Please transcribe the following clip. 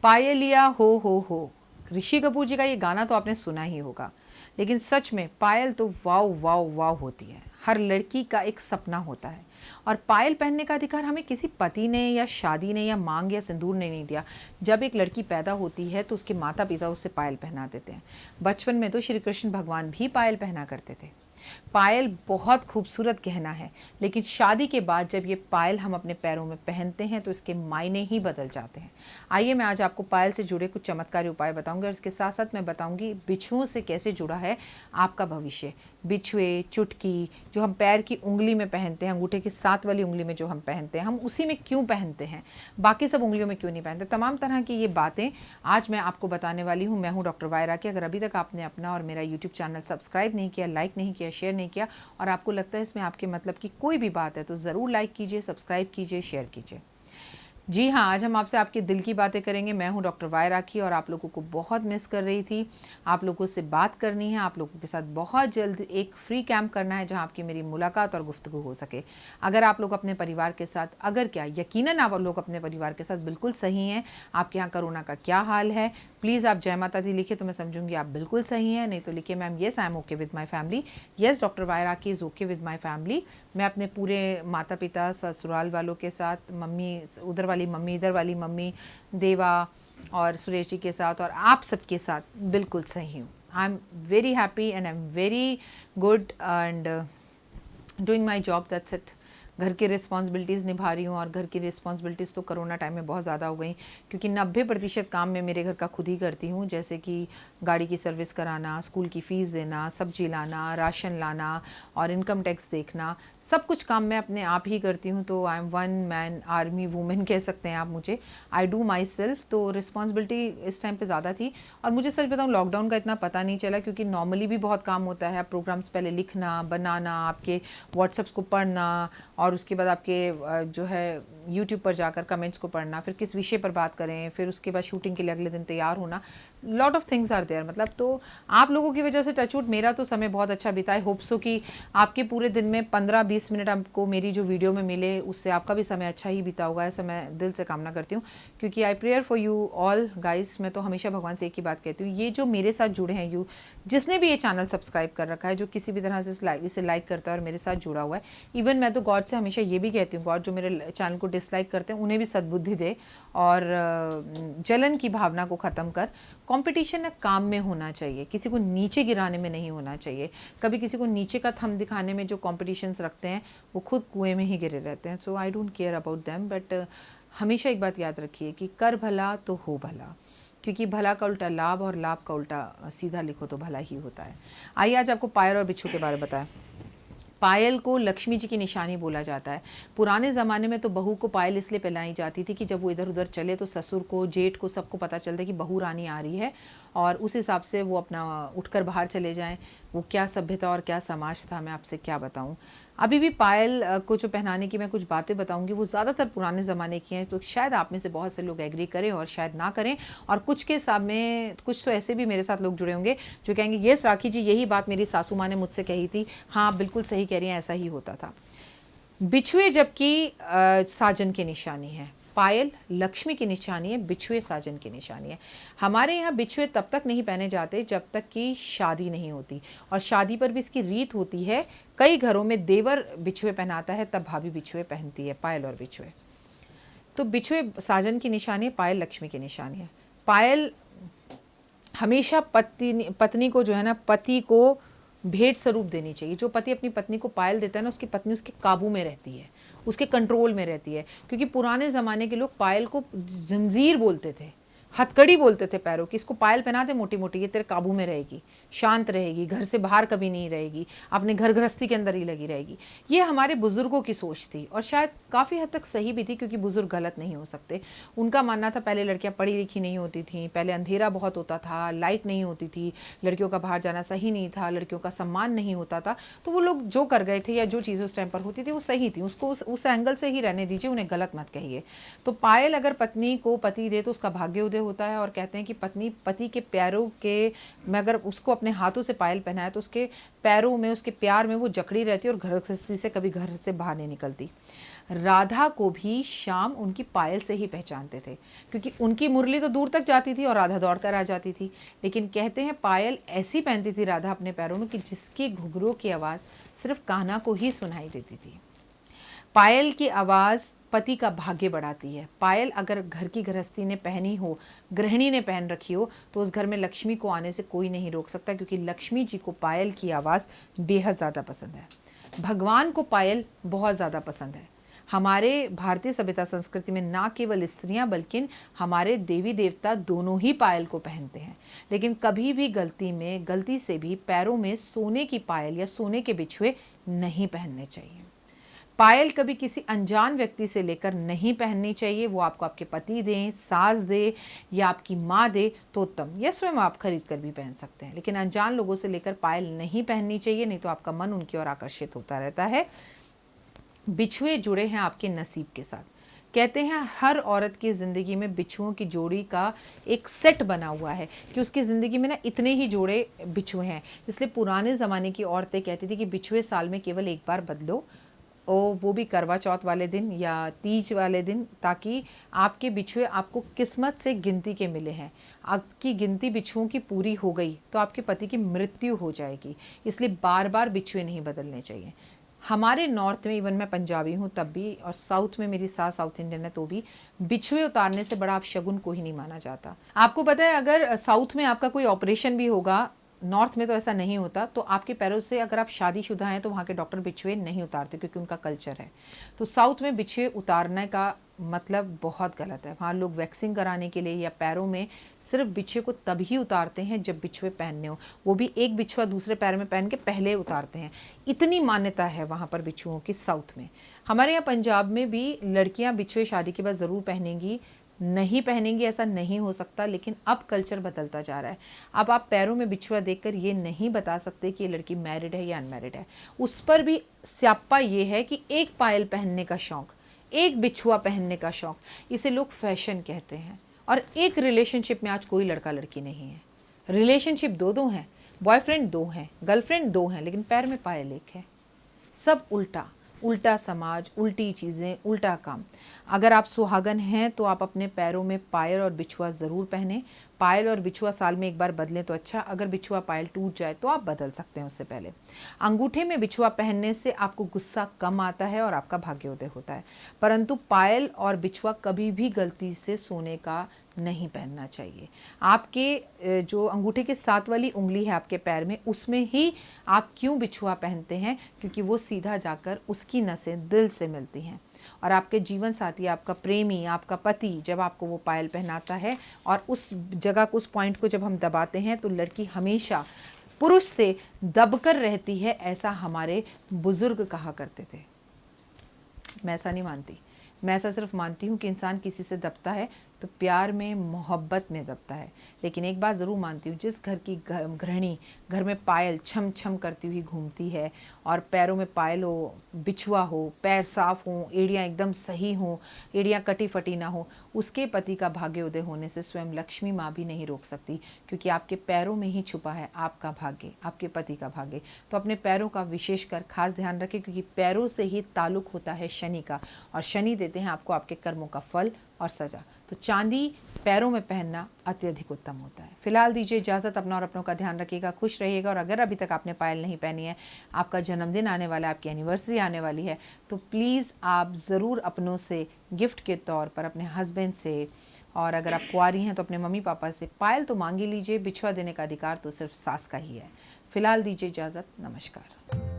पायलिया हो, ऋषि कपूर जी का ये गाना तो आपने सुना ही होगा, लेकिन सच में पायल तो वाव वाव वाव होती है, हर लड़की का एक सपना होता है। और पायल पहनने का अधिकार हमें किसी पति ने या शादी ने या मांग या सिंदूर ने नहीं दिया। जब एक लड़की पैदा होती है तो उसके माता पिता उससे पायल पहना देते हैं। बचपन में तो श्री कृष्ण भगवान भी पायल पहना करते थे। पायल बहुत खूबसूरत गहना है, लेकिन शादी के बाद जब ये पायल हम अपने पैरों में पहनते हैं तो इसके मायने ही बदल जाते हैं। आइए मैं आज आपको पायल से जुड़े कुछ चमत्कारी उपाय बताऊंगी और इसके साथ साथ मैं बताऊंगी बिच्छुओं से कैसे जुड़ा है आपका भविष्य। बिच्छुए, चुटकी जो हम पैर की उंगली में पहनते हैं, अंगूठे की साथ वाली उंगली में जो हम पहनते हैं, हम उसी में क्यों पहनते हैं, बाकी सब उंगलियों में क्यों नहीं पहनते, तमाम तरह की ये बातें आज मैं आपको बताने वाली हूँ। मैं हूँ डॉक्टर वायरा राकी। अगर अभी तक आपने अपना और मेरा यूट्यूब चैनल सब्सक्राइब नहीं किया, लाइक नहीं किया, शेयर नहीं किया और आपको लगता है इसमें आपके मतलब की कोई भी बात है तो ज़रूर लाइक कीजिए, सब्सक्राइब कीजिए, शेयर कीजिए। जी हाँ, आज हम आपसे आपके दिल की बातें करेंगे। मैं हूँ डॉक्टर वायरा राकी और आप लोगों को बहुत मिस कर रही थी। आप लोगों से बात करनी है, आप लोगों के साथ बहुत जल्द एक फ्री कैंप करना है जहाँ आपकी मेरी मुलाकात और गुफ्तगू हो सके। अगर आप लोग अपने परिवार के साथ, अगर क्या यकीनन आप लोग अपने परिवार के साथ बिल्कुल सही हैं, आपके यहाँ कोरोना का क्या हाल है, प्लीज़ आप जय माता दी लिखिए तो मैं समझूंगी आप बिल्कुल सही हैं। नहीं तो लिखिए ma'am yes I am okay with my family, yes doctor वायरा राकी is okay with my family. मैं अपने पूरे माता पिता, ससुराल वालों के साथ, मम्मी उधर वाली मम्मी, इधर वाली मम्मी, देवा और सुरेश जी के साथ और आप सबके साथ बिल्कुल सही हूँ। I am very happy and I am very good and doing my job, that's it. घर की रिस्पॉन्सिबिलिटीज़ निभा रही हूँ और घर की रिस्पॉन्सिबिलिटीज़ तो कोरोना टाइम में बहुत ज़्यादा हो गई, क्योंकि 90% काम मैं मेरे घर का खुद ही करती हूँ, जैसे कि गाड़ी की सर्विस कराना, स्कूल की फ़ीस देना, सब्जी लाना, राशन लाना और इनकम टैक्स देखना, सब कुछ काम मैं अपने आप ही करती हूँ। तो I am one man army women कह सकते हैं आप मुझे। I do my self. तो रिस्पॉन्सिबिलिटी इस टाइम पर ज़्यादा थी और मुझे सच बताऊँ लॉकडाउन का इतना पता नहीं चला, क्योंकि नॉर्मली भी बहुत काम होता है। प्रोग्राम्स पहले लिखना, बनाना, आपके व्हाट्सएप्स को पढ़ना और उसके बाद आपके जो है यूट्यूब पर जाकर कमेंट्स को पढ़ना, फिर किस विषय पर बात करें, फिर उसके बाद शूटिंग के लिए अगले दिन तैयार होना, lot of things are there. मतलब तो आप लोगों की वजह से टचवुड मेरा तो समय बहुत अच्छा बीता है। होप सो कि आपके पूरे दिन में 15-20 मिनट आपको मेरी जो वीडियो में मिले उससे आपका भी समय अच्छा ही बीता होगा, ऐसा मैं दिल से कामना करती हूँ, क्योंकि I prayer for you all guys. मैं तो हमेशा भगवान से एक ही बात कहती हूँ, ये जो मेरे साथ जुड़े हैं, यू जिसने भी ये चैनल सब्सक्राइब कर रखा है, जो किसी भी तरह से इसे लाइक करता है और मेरे साथ जुड़ा हुआ है, इवन मैं तो गॉड से हमेशा ये भी कहती हूँ, गॉड जो मेरे चैनल को डिसलाइक करते हैं उन्हें भी सद्बुद्धि दे और जलन की भावना को ख़त्म कर। कंपटीशन ना काम में होना चाहिए, किसी को नीचे गिराने में नहीं होना चाहिए। कभी किसी को नीचे का थंब दिखाने में जो कॉम्पिटिशन्स रखते हैं वो खुद कुएं में ही गिरे रहते हैं। So I don't care about them, but हमेशा एक बात याद रखिए कि कर भला तो हो भला, क्योंकि भला का उल्टा लाभ और लाभ का उल्टा सीधा लिखो तो भला ही होता है। आइए आज आपको पायल और बिच्छू के बारे में बताएं। पायल को लक्ष्मी जी की निशानी बोला जाता है। पुराने ज़माने में तो बहू को पायल इसलिए पहनाई जाती थी कि जब वो इधर उधर चले तो ससुर को, जेठ को, सबको पता चलता है कि बहू रानी आ रही है और उस हिसाब से वो अपना उठकर बाहर चले जाएं। वो क्या सभ्यता और क्या समाज था, मैं आपसे क्या बताऊं। अभी भी पायल को जो पहनाने की मैं कुछ बातें बताऊंगी वो ज़्यादातर पुराने ज़माने की हैं, तो शायद आप में से बहुत से लोग एग्री करें और शायद ना करें। और कुछ के सामने कुछ तो ऐसे भी मेरे साथ लोग जुड़े होंगे जो कहेंगे येस राखी जी, यही बात मेरी सासू माँ ने मुझसे कही थी, हाँ आप बिल्कुल सही कह रही हैं, ऐसा ही होता था। बिछुए जबकि साजन की निशानी है, पायल लक्ष्मी की निशानी है, बिछुए साजन की निशानी है। हमारे यहाँ बिछुए तब तक नहीं पहने जाते जब तक कि शादी नहीं होती, और शादी पर भी इसकी रीत होती है। कई घरों में देवर बिछुए पहनाता है, तब भाभी बिछुए पहनती है, पायल और बिछुए। तो बिछुए साजन की निशानी है, पायल लक्ष्मी की निशानी है। पायल हमेशा पत्नी को जो है ना, पति को भेंट स्वरूप देनी चाहिए। जो पति अपनी पत्नी को पायल देता है ना, उसकी पत्नी उसके काबू में रहती है, उसके कंट्रोल में रहती है। क्योंकि पुराने ज़माने के लोग पायल को जंजीर बोलते थे, हथकड़ी बोलते थे पैरों की। इसको पायल पहना दे मोटी मोटी, ये तेरे काबू में रहेगी, शांत रहेगी, घर से बाहर कभी नहीं रहेगी, अपने घर गृहस्थी के अंदर ही लगी रहेगी। ये हमारे बुजुर्गों की सोच थी और शायद काफ़ी हद तक सही भी थी, क्योंकि बुजुर्ग गलत नहीं हो सकते। उनका मानना था पहले लड़कियां पढ़ी लिखी नहीं होती थी, पहले अंधेरा बहुत होता था, लाइट नहीं होती थी, लड़कियों का बाहर जाना सही नहीं था, लड़कियों का सम्मान नहीं होता था। तो वो लोग जो कर गए थे या जो चीज़ें उस टाइम पर होती थी वो सही थी, उसको उस एंगल से ही रहने दीजिए, उन्हें गलत मत कहिए। तो पायल अगर पत्नी को पति दे तो उसका भाग्य उदय होता है। और कहते हैं कि पत्नी पति के पैरों के में अगर उसको अपने हाथों से पायल पहनाए तो उसके पैरों में, उसके प्यार में वो जकड़ी रहती है और गृहस्थी से कभी घर से बाहर नहीं निकलती। राधा को भी श्याम उनकी पायल से ही पहचानते थे, क्योंकि उनकी मुरली तो दूर तक जाती थी और राधा दौड़ कर आ जाती थी। लेकिन कहते हैं पायल ऐसी पहनती थी राधा अपने पैरों में कि जिसकी घुघरू की आवाज़ सिर्फ कान्हा को ही सुनाई देती थी। पायल की आवाज़ पति का भाग्य बढ़ाती है। पायल अगर घर की गृहस्थी ने पहनी हो, गृहिणी ने पहन रखी हो, तो उस घर में लक्ष्मी को आने से कोई नहीं रोक सकता, क्योंकि लक्ष्मी जी को पायल की आवाज़ बेहद ज़्यादा पसंद है। भगवान को पायल बहुत ज़्यादा पसंद है। हमारे भारतीय सभ्यता संस्कृति में ना केवल स्त्रियां बल्कि हमारे देवी देवता दोनों ही पायल को पहनते हैं। लेकिन कभी भी गलती से भी पैरों में सोने की पायल या सोने के बिछुए नहीं पहनने चाहिए। पायल कभी किसी अनजान व्यक्ति से लेकर नहीं पहननी चाहिए। वो आपको आपके पति दें, सास दे या आपकी माँ दे तो उत्तम, या स्वयं आप खरीद कर भी पहन सकते हैं। लेकिन अनजान लोगों से लेकर पायल नहीं पहननी चाहिए, नहीं तो आपका मन उनकी ओर आकर्षित होता रहता है। बिछुए जुड़े हैं आपके नसीब के साथ। कहते हैं हर औरत की ज़िंदगी में बिछुओं की जोड़ी का एक सेट बना हुआ है, कि उसकी ज़िंदगी में ना इतने ही जोड़े बिछुए हैं। इसलिए पुराने ज़माने की औरतें कहती थी कि बिछुए साल में केवल एक बार बदलो, और वो भी करवा चौथ वाले दिन या तीज वाले दिन, ताकि आपके बिछुए आपको किस्मत से गिनती के मिले हैं। आपकी गिनती बिछुओं की पूरी हो गई तो आपके पति की मृत्यु हो जाएगी। इसलिए बार बार बिछुए नहीं बदलने चाहिए। हमारे नॉर्थ में, इवन मैं पंजाबी हूँ तब भी, और साउथ में मेरी सास साउथ इंडियन है तो भी, बिछुए उतारने से बड़ा आप शगुन को ही नहीं माना जाता। आपको पता है, अगर साउथ में आपका कोई ऑपरेशन भी होगा, नॉर्थ में तो ऐसा नहीं होता, तो आपके पैरों से अगर आप शादीशुदा हैं तो वहाँ के डॉक्टर बिछुए नहीं उतारते, क्योंकि उनका कल्चर है। तो साउथ में बिछुए उतारने का मतलब बहुत गलत है। वहाँ लोग वैक्सिंग कराने के लिए या पैरों में सिर्फ बिछुए को तभी उतारते हैं जब बिछुए पहनने हो, वो भी एक बिछुआ दूसरे पैर में पहन के पहले उतारते हैं। इतनी मान्यता है वहाँ पर बिछुओं की साउथ में। हमारे यहाँ पंजाब में भी लड़कियाँ बिछुए शादी के बाद ज़रूर पहनेंगी, नहीं पहनेंगी ऐसा नहीं हो सकता, लेकिन अब कल्चर बदलता जा रहा है। अब आप पैरों में बिछुआ देखकर ये नहीं बता सकते कि ये लड़की मैरिड है या अनमैरिड है। उस पर भी स्यापा ये है कि एक पायल पहनने का शौक़, एक बिछुआ पहनने का शौक़, इसे लोग फैशन कहते हैं। और एक रिलेशनशिप में आज कोई लड़का लड़की नहीं है। रिलेशनशिप दो हैं, बॉयफ्रेंड दो हैं, गर्लफ्रेंड दो हैं, लेकिन पैर में पायल एक है। सब उल्टा उल्टा समाज, उल्टी चीज़ें, उल्टा काम। अगर आप सुहागन हैं तो आप अपने पैरों में पायल और बिछुआ ज़रूर पहने। पायल और बिछुआ साल में एक बार बदलें तो अच्छा, अगर बिछुआ पायल टूट जाए तो आप बदल सकते हैं उससे पहले। अंगूठे में बिछुआ पहनने से आपको गुस्सा कम आता है और आपका भाग्योदय होता है, परंतु पायल और बिछुआ कभी भी गलती से सोने का नहीं पहनना चाहिए। आपके जो अंगूठे के साथ वाली उंगली है आपके पैर में, उसमें ही आप क्यों बिछुआ पहनते हैं? क्योंकि वो सीधा जाकर उसकी नसें दिल से मिलती हैं, और आपके जीवन साथी, आपका प्रेमी, आपका पति जब आपको वो पायल पहनाता है और उस जगह को, उस पॉइंट को जब हम दबाते हैं, तो लड़की हमेशा पुरुष से दबकर रहती है, ऐसा हमारे बुजुर्ग कहा करते थे। मैं ऐसा नहीं मानती। मैं ऐसा सिर्फ मानती हूँ कि इंसान किसी से दबता है तो प्यार में, मोहब्बत में दबता है। लेकिन एक बात ज़रूर मानती हूँ, जिस घर की गृहिणी घर में पायल छम छम करती हुई घूमती है, और पैरों में पायल हो, बिछुआ हो, पैर साफ हों, एड़ियाँ एकदम सही हों, एड़ियाँ कटी फटी ना हो, उसके पति का भाग्योदय होने से स्वयं लक्ष्मी माँ भी नहीं रोक सकती, क्योंकि आपके पैरों में ही छुपा है आपका भाग्य, आपके पति का भाग्य। तो अपने पैरों का विशेषकर खास ध्यान रखें, क्योंकि पैरों से ही ताल्लुक होता है शनि का, और शनि देते हैं आपको आपके कर्मों का फल और सजा। तो चांदी पैरों में पहनना अत्यधिक उत्तम होता है। फिलहाल दीजिए इजाज़त, अपना और अपनों का ध्यान रखिएगा, खुश रहिएगा। और अगर अभी तक आपने पायल नहीं पहनी है, आपका जन्मदिन आने वाला है, आपकी एनिवर्सरी आने वाली है, तो प्लीज़ आप ज़रूर अपनों से गिफ्ट के तौर पर, अपने हस्बैंड से, और अगर आप कुंवारी हैं तो अपने मम्मी पापा से पायल तो मांग ही लीजिए। बिछुआ देने का अधिकार तो सिर्फ सास का ही है। फिलहाल दीजिए इजाज़त, नमस्कार।